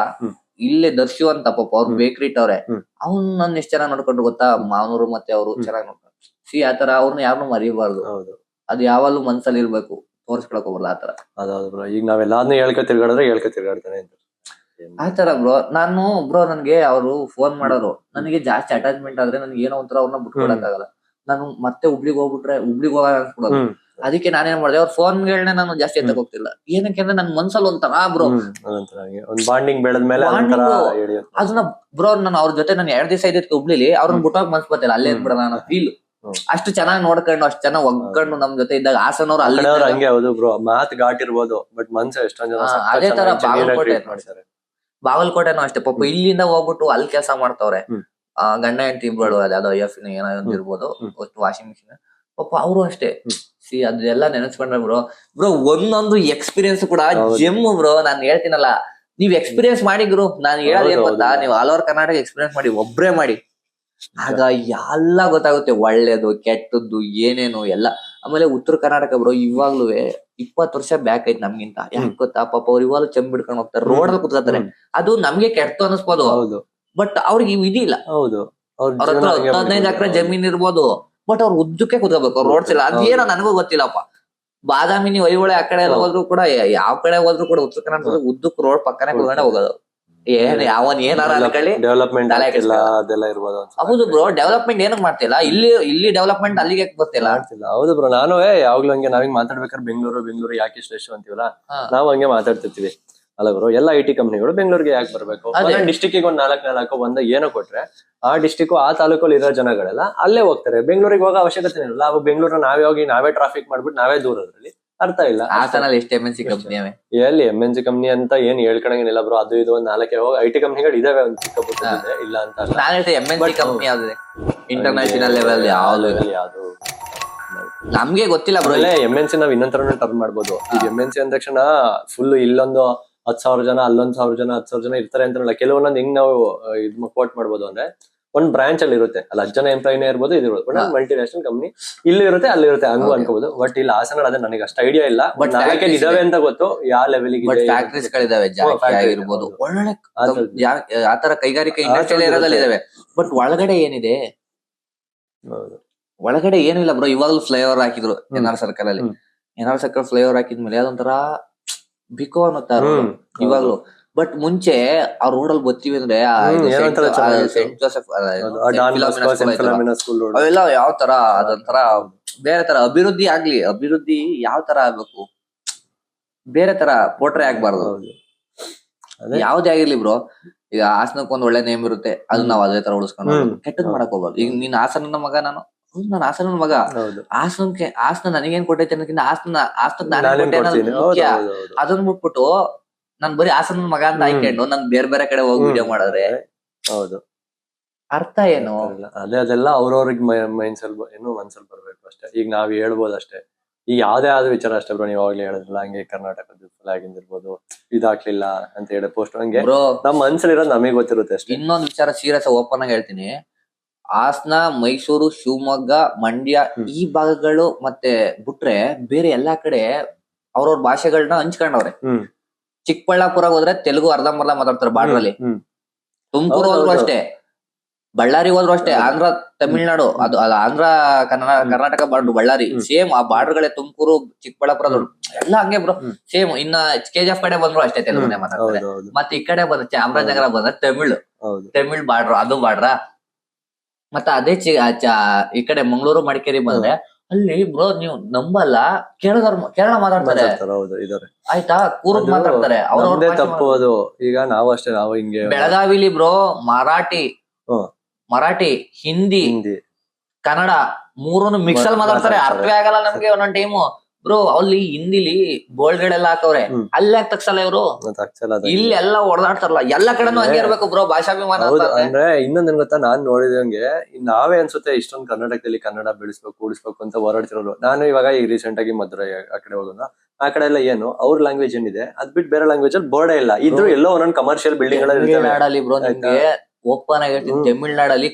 ಇಲ್ಲೇ ದರ್ಶು ಅಂತ ಪಾಪ ಅವ್ರು ಬೇಕ್ರಿ ಇಟ್ಟವ್ರೆ. ಅವ್ನ್ ನನ್ ಎಷ್ಟ್ ಚೆನ್ನಾಗ್ ನೋಡ್ಕೊಂಡ್ರು ಗೊತ್ತಾ, ಮಾವನೂರು ಮತ್ತೆ ಅವ್ರು ಚೆನ್ನಾಗ್ ನೋಡ್ಕೊಂಡು. ಆತರ ಅವ್ರನ್ನ ಯಾರನ್ನೂ ಮರಿಬಾರ್ದು. ಅದು ಯಾವಾಗ್ಲೂ ಮನ್ಸಲ್ಲಿ ಇರ್ಬೇಕು, ತೋರ್ಸ್ಕೊಳಕ್ ಹೋಗ್ಬಾರ್ದು ಆತರ. ಈಗ ನಾವೆಲ್ಲಾದ್ನೂ ಹೇಳ್ಕೊ ತಿರ್ಗಾಡ್ತಾನೆ ಆತರ ಬ್ರೋ. ನಾನು ಬ್ರೋ ನನ್ಗೆ ಅವ್ರು ಫೋನ್ ಮಾಡೋರು, ನನಗೆ ಜಾಸ್ತಿ ಅಟ್ಯಾಚ್ಮೆಂಟ್ ಆದ್ರೆ ನನ್ಗೆ ಏನೋ ಒಂಥರ ಅವ್ರನ್ನ ಬಿಟ್ಕೊಡಕ್ ಆಗಲ್ಲ. ನಾನು ಮತ್ತೆ ಹುಬ್ಳಿಗ್ ಹೋಗ್ಬಿಟ್ರೆ ಹುಬ್ಳಿಗ್ ಹೋಗ ಅನ್ಸ್ಬಿಡೋದು. ಅದಕ್ಕೆ ನಾನೇನ್ ಮಾಡಿದೆ, ಅವ್ರ ಫೋನ್ಗಳನ್ನ ನಾನು ಜಾಸ್ತಿ ಎತ್ತಕ್ ಹೋಗ್ತಿಲ್ಲ. ಏನಕ್ಕೆ ಅಂದ್ರೆ ನನ್ ಮನ್ಸಲ್ಲಿ ಒಂಥರ ಬ್ರೋ ಬಾಂಡಿಂಗ್ ಬೆಳೆದ್ಮೇಲೆ ಅದನ್ನ ಬ್ರೋ, ನಾನು ಅವ್ರ ಜೊತೆ ನಾನು 2 ದಿವಸ ಇದ್ದಕ್ಕೆ ಹುಬ್ಳಿಲಿ, ಅವ್ರನ್ನ ಬಿಟ್ಟೋಗ್ ಮನ್ಸ್ ಬರ್ತಿಲ್ಲ, ಅಲ್ಲೇ ಇದ್ಬಿಡೋಣ ಅನ್ನೋ ಫೀಲ್. ಅಷ್ಟು ಚೆನ್ನಾಗಿ ನೋಡ್ಕೊಂಡು, ಅಷ್ಟು ಚೆನ್ನಾಗಿ ಒಗ್ಕೊಂಡು ನಮ್ ಜೊತೆ ಇದ್ದಾಗ. ಹಾಸನವ್ರು ಅಲ್ಲಿ ಹಂಗೆ. ಹೌದು ಬ್ರೋ, ಮಾತ್ ಘಾಟ್ ಇರ್ಬೋದು ಬಟ್ ಮನ್ಸ ಎಷ್ಟೊಂದ್ ಜನ ಅದೇ ತರ. ಬಾಗಲಕೋಟೆನೂ ಅಷ್ಟೇ ಪಾಪ, ಇಲ್ಲಿಂದ ಹೋಗ್ಬಿಟ್ಟು ಅಲ್ಲಿ ಕೆಲಸ ಮಾಡ್ತಾವ್ರೆ. ಗಂಡ ಹೆಂಡತಿ ಇಬ್ರು, ಅದ್ಯಾವ್ದೋ ಏನೋ ಇರ್ಬೋದು, ವಾಷಿಂಗ್ ಮಿಷಿನ್ ಪಾಪ ಅವರು ಅಷ್ಟೇ. ಅದೆಲ್ಲ ನೆನೆಸ್ಕೊಂಡ್ರೆ ಬ್ರೋ ಒಂದೊಂದು ಎಕ್ಸ್ಪೀರಿಯನ್ಸ್ ಕೂಡ ಜೆಮ್ಮು ಬ್ರೋ. ನಾನ್ ಹೇಳ್ತೀನಲ್ಲ, ನೀವ್ ಎಕ್ಸ್ಪೀರಿಯನ್ಸ್ ಮಾಡಿ ಗುರು. ನಾನ್ ಹೇಳೋದ್ ಏನ್ ಗೊತ್ತಾ, ನೀವು ಆಲ್ ಓವರ್ ಕರ್ನಾಟಕ ಎಕ್ಸ್ಪೀರಿಯನ್ಸ್ ಮಾಡಿ, ಒಬ್ರೇ ಮಾಡಿ, ಆಗ ಎಲ್ಲ ಗೊತ್ತಾಗುತ್ತೆ, ಒಳ್ಳೇದು ಕೆಟ್ಟದ್ದು ಏನೇನು ಎಲ್ಲ. ಆಮೇಲೆ ಉತ್ತರ ಕರ್ನಾಟಕ ಬ್ರೋ ಇವಾಗ್ಲೂ 20 ವರ್ಷ ಬ್ಯಾಕ್ ಐತ್ ನಮ್ಗಿಂತ. ಯಾಕೆ ಗೊತ್ತಾ, ಪಾಪ ಅವ್ರು ಇವಾಗಲೂ ಚೆಂಬ್ ಬಿಡ್ಕೊಂಡು ಹೋಗ್ತಾರೆ, ರೋಡ್ ಅಲ್ಲಿ ಕುತ್ಕೋತಾರೆ. ಅದು ನಮ್ಗೆ ಕೆಟ್ಟ ಅನಿಸ್ಬೋದು, ಬಟ್ ಅವ್ರಿಗೆ ಇದಿಲ್ಲ. ಅವ್ರ ಹತ್ರ 15 ಎಕರೆ ಜಮೀನ್ ಇರ್ಬೋದು, ಬಟ್ ಅವ್ರ ಉದ್ದಕ್ಕೆ ಕುತ್ಕೋಬೇಕು, ರೋಡ್ಸ್ ಇಲ್ಲ. ಅದೇನೋ ನನಗೂ ಗೊತ್ತಿಲ್ಲಪ್ಪ. ಬಾದಾಮಿ ನೀವು ಐಹೊಳೆ ಆ ಕಡೆ ಎಲ್ಲ ಹೋದ್ರು ಕೂಡ ಯಾವ ಕಡೆ ಹೋದ್ರು ಕೂಡ ಉತ್ತರ ಕರ್ನಾಟಕದ ಉದ್ದಕ್ ರೋಡ್ ಪಕ್ಕನೆ ಕೂತ್ಕೊಂಡೆ ಹೋಗೋದು. ಯಾವನ್ ಏನಾರ ಅನ್ಕೊಳ್ಳಿ ಡೆವಲಪ್ಮೆಂಟ್ ತಲೆ ಆಗ್ತಿಲ್ಲ ಅದೆಲ್ಲ ಇರ್ಬೋದು ಅನ್ಸುತ್ತೆ. ಹೌದು ಬ್ರೋ, ಡೆವಲಪ್ಮೆಂಟ್ ಏನಕ್ ಮಾಡ್ತಿಲ್ಲ, ಇಲ್ಲಿ ಡೆವಲಪ್ಮೆಂಟ್ ಅಲ್ಲಿಗೆ ಬರ್ತಿಲ್ಲ. ಮಾಡ್ತಿಲ್ಲ. ಹೌದು ಬ್ರೋ, ನಾನು ಯಾವಾಗ್ಲೂ ಹಂಗೆ ನಾವೀಗ ಮಾತಾಡ್ಬೇಕಾದ್ರೆ ಬೆಂಗಳೂರು ಯಾಕೆ ಇಷ್ಟು ಎಷ್ಟು ಅಂತೀವಲ್ಲ, ನಾವು ಹಂಗೆ ಮಾತಾಡ್ತಿರ್ತೀವಿ ಅಲ್ಲ ಬ್ರೋ. ಎಲ್ಲ IT ಕಂಪ್ನಿಗಳು ಬೆಂಗಳೂರಿಗೆ ಯಾಕೆ ಬರ್ಬೇಕು? ಡಿಸ್ಟಿಕ್ಗೆ ಒಂದ್ 4 ಒಂದ್ ಏನೋ ಕೊಟ್ರೆ ಆ ಡಿಸ್ಟಿಕ್ ಆ ತಾಲೂಕಲ್ಲಿ ಇರೋ ಜನಗಳೆಲ್ಲ ಅಲ್ಲೇ ಹೋಗ್ತಾರೆ. ಬೆಂಗಳೂರಿಗೆ ಹೋಗೋ ಅವಶ್ಯಕತೆ ಇಲ್ಲ. ಅವು ಬೆಂಗಳೂರನ್ನ ನಾವೇ ಟ್ರಾಫಿಕ್ ಮಾಡ್ಬಿಟ್ಟು ನಾವೇ ದೂರದ್ರಲ್ಲಿ ಅರ್ಥ ಇಲ್ಲ. ಹಾಸನಲ್ಲಿ ಎಷ್ಟು MNC ಕಂಪ್ನಿ ಎಲ್ಲಿ MNC ಕಂಪ್ನಿ ಅಂತ ಏನ್ ಹೇಳ್ಕೊಳಂಗಿಲ್ಲ ಬ್ರೋ. ಅದು ಇದು ಒಂದ್ 4 IT ಕಂಪ್ನಿಗಳು ಇದಾವೆ, ಒಂದ್ ಚಿಕ್ಕ ಪುಟ್ಟ ಇಲ್ಲ ಅಂತ ಅಲ್ಲ. ನಾನು ಹೇಳ್ತೆ MNC ಕಂಪ್ನಿ ಯಾವ್ದು ಇಂಟರ್ನ್ಯಾಷನಲ್ ಲೆವೆಲ್ ಯಾವ್ದು ನಮ್ಗೆ ಗೊತ್ತಿಲ್ಲ ಬ್ರೋ. MNC ನಾವ್ ಇನ್ನೊಂದ್ ತರ ಟರ್ನ್ ಮಾಡ್ಬೋದು. ಈಗ MNC ಅಂದ ತಕ್ಷಣ ಫುಲ್ ಇಲ್ಲೊಂದು 10,000 ಜನ, ಅಲ್ಲೊಂದ್ 1,000 ಜನ, 10,000 ಜನ ಇರ್ತಾರೆ ಅಂತಲ್ಲ. ಕೆಲವೊಂದೊಂದ್ ಹೆಂಗ್ ನಾವು ಕೋಟ್ ಮಾಡ್ಬೋದು ಅಂದ್ರೆ, ಒಂದ್ ಬ್ರಾಂಚ್ ಅಲ್ಲಿ ಇರುತ್ತೆ, ಅಲ್ಲಿ 10 ಜನ ಎಂಪ್ಲಾಯಿನೇ ಇರ್ಬೋದು, ಇದಿರ್ಬೋದು. ಮಲ್ಟಿ ನ್ಯಾಷನಲ್ ಕಂಪ್ನಿ ಇಲ್ಲಿ ಇರುತ್ತೆ, ಅಲ್ಲಿ ಇರುತ್ತೆ, ಹಂಗೂ ಅನ್ಕೋಬಹುದು. ಬಟ್ ಇಲ್ಲಿ ಹಾಸನ ಅದೇ ನನಗೆ ಅಷ್ಟು ಐಡಿಯಾ ಇಲ್ಲ. ಬಟ್ 4 ಇದಾವೆ ಅಂತ ಗೊತ್ತು, ಯಾವ ಲೆವೆಲ್ಗೆ ಫ್ಯಾಕ್ಟ್ರೀಸ್ ಗಳಿದಾವೆ, ಜಾಕಿ ಆಗಿರ್ಬೋದು, ಒಳ್ಳೆ ಆತರ ಕೈಗಾರಿಕಾ ಇಂಡಸ್ಟ್ರಿಯಲ್ ಏರಿಯಾದಲ್ಲಿ ಇದಾವೆ. ಬಟ್ ಒಳಗಡೆ ಏನಿದೆ? ಒಳಗಡೆ ಏನು ಇಲ್ಲ ಬ್ರೋ. ಇವಾಗಲೂ ಫ್ಲೈಓವರ್ ಹಾಕಿದ್ರು NR ಸರ್ಕಲ್ ಅಲ್ಲಿ. NR ಸರ್ಕಲ್ ಫ್ಲೈಓವರ್ ಹಾಕಿದ್ಮೇಲೆ ಅದೊಂಥರ ಬಿಕೋ ಅನ್ನುತ್ತ ಇವಾಗ್ಲು. ಬಟ್ ಮುಂಚೆ ಆ ರೋಡ್ ಅಲ್ಲಿ ಬರ್ತೀವಿ ಅಂದ್ರೆ ಸೆಂಟ್ ಜೋಸೆಫ್ ಅವೆಲ್ಲ ಯಾವ ತರ, ಅದೊಂಥರ ಬೇರೆ ತರ ಅಭಿವೃದ್ಧಿ ಆಗ್ಲಿ. ಅಭಿವೃದ್ಧಿ ಯಾವ ತರ ಆಗ್ಬೇಕು, ಬೇರೆ ತರ ಪೋಟ್ರೆ ಆಗ್ಬಾರ್ದು. ಯಾವ್ದೇ ಆಗಿರ್ಲಿ ಬ್ರೋ. ಈಗ ಹಾಸನಕ್ಕೆ ಒಂದ್ ಒಳ್ಳೆ ನೇಮ್ ಇರುತ್ತೆ, ಅದು ನಾವ್ ಅದೇ ತರ ಉಳಿಸ್ಕೊಂಡು ಕೆಟ್ಟದ್ ಮಾಡಕ್ ಹೋಗ್ಬಾರ್ದು. ಈಗ ನೀನ್ ಹಾಸನ ಮಗ, ನಾನು ಹಾಸನ ಮಗ. ಹಾಸನ ನನಗೇನ್ ಕೊಟ್ಟೈತೆ ಅನ್ನೋದಕ್ಕಿಂತ ಹಾಸನ ನಾನು ಕೊಟ್ಟೆ ಅನ್ನೋದು ಮುಖ್ಯ. ಅದನ್ನ ಬಿಟ್ಬಿಟ್ಟು ನಾನ್ ಬರೀ ಹಾಸನ ಮಗ ಅಂತ ಆಯ್ಕೊಂಡು ನನ್ ಬೇರೆ ಕಡೆ ಹೋಗಿ ವಿಡಿಯೋ ಮಾಡಿದ್ರೆ ಹೌದು ಅರ್ಥ ಏನು? ಅದೆಲ್ಲ ಅವ್ರವ್ರಿಗೆ ಮನ್ಸಲ್ಲಿ ಬರ್ಬೇಕು ಅಷ್ಟೇ. ಈಗ ನಾವ್ ಹೇಳ್ಬೋದು ಅಷ್ಟೇ. ಈಗ ಯಾವ್ದೇ ಆದ ವಿಚಾರ ಅಷ್ಟೇ ಬ್ರೋ. ನೀವ್ ಅವಾಗ್ಲೇ ಹೇಳಿದ್ರಲ್ಲ, ಹಂಗೆ ಕರ್ನಾಟಕದ ಫ್ಲಾಗ್ ಇರ್ಬೋದು, ಇದಾಗ್ಲಿಲ್ಲ ಅಂತ ಹೇಳಿ ಪೋಸ್ಟ್ ಹಂಗೆ ನಮ್ ಮನ್ಸಲ್ಲಿ ಇರೋದು ನಮಗೆ ಗೊತ್ತಿರುತ್ತೆ ಅಷ್ಟೇ. ಇನ್ನೊಂದು ವಿಚಾರ ಸೀರಿಯಸ್ ಓಪನ್ ಆಗಿ ಹೇಳ್ತೀನಿ. ಹಾಸನ, ಮೈಸೂರು, ಶಿವಮೊಗ್ಗ, ಮಂಡ್ಯ ಈ ಭಾಗಗಳು ಮತ್ತೆ ಬಿಟ್ರೆ ಬೇರೆ ಎಲ್ಲಾ ಕಡೆ ಅವ್ರವ್ರ ಭಾಷೆಗಳನ್ನ ಹಂಚ್ಕೊಂಡವ್ರೆ. ಚಿಕ್ಕಬಳ್ಳಾಪುರ ಹೋದ್ರೆ ತೆಲುಗು ಅರ್ಧಂಬರ್ಧ ಮಾತಾಡ್ತಾರೆ ಬಾರ್ಡರ್ ಅಲ್ಲಿ. ತುಮಕೂರು ಹೋದ್ರು ಅಷ್ಟೇ, ಬಳ್ಳಾರಿ ಹೋದ್ರು ಅಷ್ಟೇ. ಆಂಧ್ರ ತಮಿಳ್ನಾಡು ಅದು ಅಲ್ಲ, ಆಂಧ್ರ ಕರ್ನಾಟಕ ಬಾರ್ಡರ್ ಬಳ್ಳಾರಿ ಸೇಮ್. ಆ ಬಾರ್ಡರ್ ಗಳೇ ತುಮಕೂರು, ಚಿಕ್ಕಬಳ್ಳಾಪುರ ಎಲ್ಲ ಹಂಗೆ ಬ್ರೋ, ಸೇಮ್. ಇನ್ನ KGF ಕಡೆ ಬಂದ್ರು ಅಷ್ಟೇ ತೆಲುಗುನೇ ಮಾತಾಡ್ತಾರೆ. ಮತ್ತೆ ಈ ಕಡೆ ಬಂದ ಚಾಮರಾಜನಗರ ಬಂದ್ರೆ ತಮಿಳ್ ಬಾರ್ಡರ್, ಅದು ಬಾರ್ಡ್ರ. ಮತ್ತೆ ಅದೇ ಈ ಕಡೆ ಮಂಗಳೂರು, ಮಡಿಕೇರಿ ಬಂದ್ರೆ ಅಲ್ಲಿ ಬ್ರೋ ನೀವು ನಂಬಲ್ಲ, ಕೇರಳ ಮಾತಾಡ್ತಾರೆ. ಆಯ್ತಾ, ಕೂರ್ಗ್ ಮಾತಾಡ್ತಾರೆ. ಅವ್ರವ್ರ ತಪ್ಪು ಅದು. ಈಗ ನಾವು ಅಷ್ಟೇ, ನಾವು ಹಿಂಗೆ ಬೆಳಗಾವಿಲಿ ಬ್ರೋ ಮರಾಠಿ, ಹಿಂದಿ, ಕನ್ನಡ ಮೂರನ್ನು ಮಿಕ್ಸ್ ಅಲ್ಲಿ ಮಾತಾಡ್ತಾರೆ. ಅರ್ಥವೇ ಆಗಲ್ಲ ನಮ್ಗೆ ಒಂದೊಂದ್ ಟೈಮು ಬ್ರೋ. ಅಲ್ಲಿ ಹಿಂದಿಲಿ ಬೋಲ್ಡ್ಗಳೆಲ್ಲ ಹಾಕವ್ರೆ, ಅಲ್ಲೇ ತಗ್ಸಲ್ಲ ಇವ್ರು, ಇಲ್ಲಿ ಎಲ್ಲ ಹೊಡೆದಾಡ್ತಾರಲ್ಲ. ಎಲ್ಲ ಕಡೆನೂ ಹಂಗೆ ಇರ್ಬೇಕು ಬ್ರೋ, ಭಾಷಾಭಿಮಾನ. ಅಂದ್ರೆ ಇನ್ನೊಂದ್ ಗೊತ್ತಾ, ನಾನ್ ನೋಡಿದಂಗೆ ನಾವೇ ಅನ್ಸುತ್ತೆ ಇಷ್ಟೊಂದು ಕರ್ನಾಟಕದಲ್ಲಿ ಕನ್ನಡ ಬೆಳೆಸ್ಬೇಕು, ಉಳಿಸ್ಬೇಕು ಅಂತ ಹೋರಾಡ್ತಿರೋರು. ನಾನು ಇವಾಗ ಈಗ ರೀಸೆಂಟ್ ಆಗಿ ಮಧುರೈ ಆ ಕಡೆ ಹೋಗೋಣ, ಆ ಕಡೆ ಎಲ್ಲ ಏನು ಅವ್ರ ಲ್ಯಾಂಗ್ವೇಜ್ ಏನಿದೆ ಅದ್ ಬಿಟ್ಟು ಬೇರೆ ಲ್ಯಾಂಗ್ವೇಜ್ ಅಲ್ಲಿ ಬೋರ್ಡೇ ಇಲ್ಲ. ಇದ್ರು ಎಲ್ಲೋ ಒಂದೊಂದು ಕಮರ್ಷಿಯಲ್ ಬಿಲ್ಡಿಂಗ್ ಗಳಲ್ಲಿ ಬ್ರೋ. ನಿಮ್ಗೆ ಓಪನ್ ಆಗಿ ಹೇಳ್ತೀನಿ, ತಮಿಳ್ನಾಡಲ್ಲಿ